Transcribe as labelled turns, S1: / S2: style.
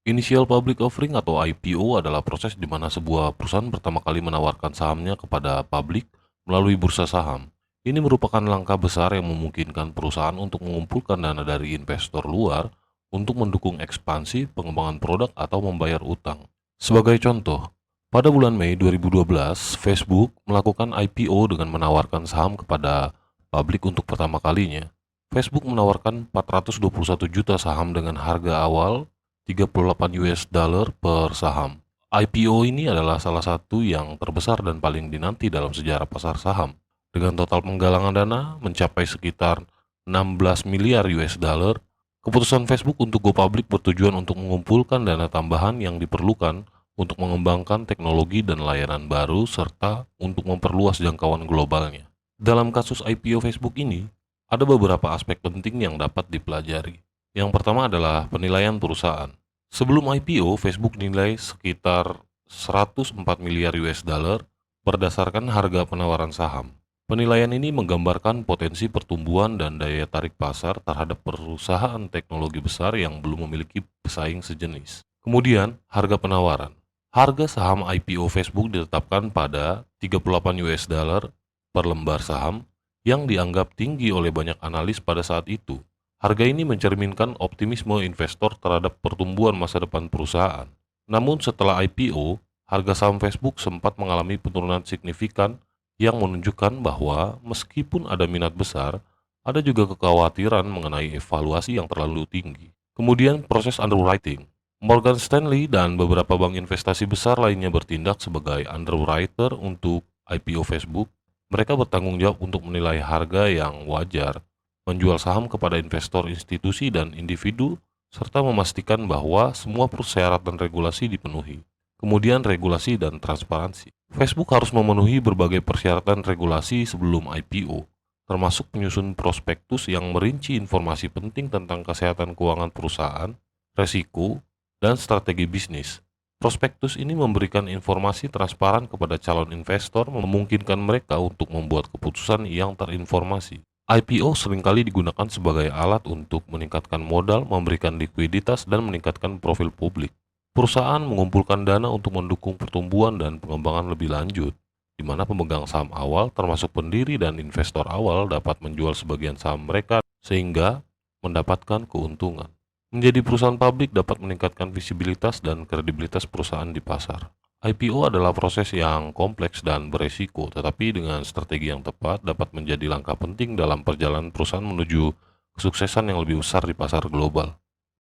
S1: Initial Public Offering atau IPO adalah proses di mana sebuah perusahaan pertama kali menawarkan sahamnya kepada publik melalui bursa saham. Ini merupakan langkah besar yang memungkinkan perusahaan untuk mengumpulkan dana dari investor luar untuk mendukung ekspansi, pengembangan produk, atau membayar utang. Sebagai contoh, pada bulan Mei 2012, Facebook melakukan IPO dengan menawarkan saham kepada publik untuk pertama kalinya. Facebook menawarkan 421 juta saham dengan harga awal 38 US dollar per saham. IPO ini adalah salah satu yang terbesar dan paling dinanti dalam sejarah pasar saham, dengan total penggalangan dana mencapai sekitar 16 miliar US dollar. Keputusan Facebook untuk go public bertujuan untuk mengumpulkan dana tambahan yang diperlukan untuk mengembangkan teknologi dan layanan baru serta untuk memperluas jangkauan globalnya. Dalam kasus IPO Facebook ini, ada beberapa aspek penting yang dapat dipelajari. Yang pertama adalah penilaian perusahaan. Sebelum IPO, Facebook dinilai sekitar 104 miliar US dollar berdasarkan harga penawaran saham. Penilaian ini menggambarkan potensi pertumbuhan dan daya tarik pasar terhadap perusahaan teknologi besar yang belum memiliki pesaing sejenis. Kemudian, harga penawaran. Harga saham IPO Facebook ditetapkan pada 38 US dollar per lembar saham yang dianggap tinggi oleh banyak analis pada saat itu. Harga ini mencerminkan optimisme investor terhadap pertumbuhan masa depan perusahaan. Namun setelah IPO, harga saham Facebook sempat mengalami penurunan signifikan yang menunjukkan bahwa meskipun ada minat besar, ada juga kekhawatiran mengenai evaluasi yang terlalu tinggi. Kemudian proses underwriting. Morgan Stanley dan beberapa bank investasi besar lainnya bertindak sebagai underwriter untuk IPO Facebook. Mereka bertanggung jawab untuk menilai harga yang wajar, menjual saham kepada investor institusi dan individu, serta memastikan bahwa semua persyaratan regulasi dipenuhi. Kemudian regulasi dan transparansi. Facebook harus memenuhi berbagai persyaratan regulasi sebelum IPO, termasuk penyusun prospektus yang merinci informasi penting tentang kesehatan keuangan perusahaan, resiko, dan strategi bisnis. Prospektus ini memberikan informasi transparan kepada calon investor, memungkinkan mereka untuk membuat keputusan yang terinformasi. IPO seringkali digunakan sebagai alat untuk meningkatkan modal, memberikan likuiditas, dan meningkatkan profil publik. Perusahaan mengumpulkan dana untuk mendukung pertumbuhan dan pengembangan lebih lanjut, di mana pemegang saham awal, termasuk pendiri dan investor awal, dapat menjual sebagian saham mereka sehingga mendapatkan keuntungan. Menjadi perusahaan publik dapat meningkatkan visibilitas dan kredibilitas perusahaan di pasar. IPO adalah proses yang kompleks dan beresiko, tetapi dengan strategi yang tepat dapat menjadi langkah penting dalam perjalanan perusahaan menuju kesuksesan yang lebih besar di pasar global.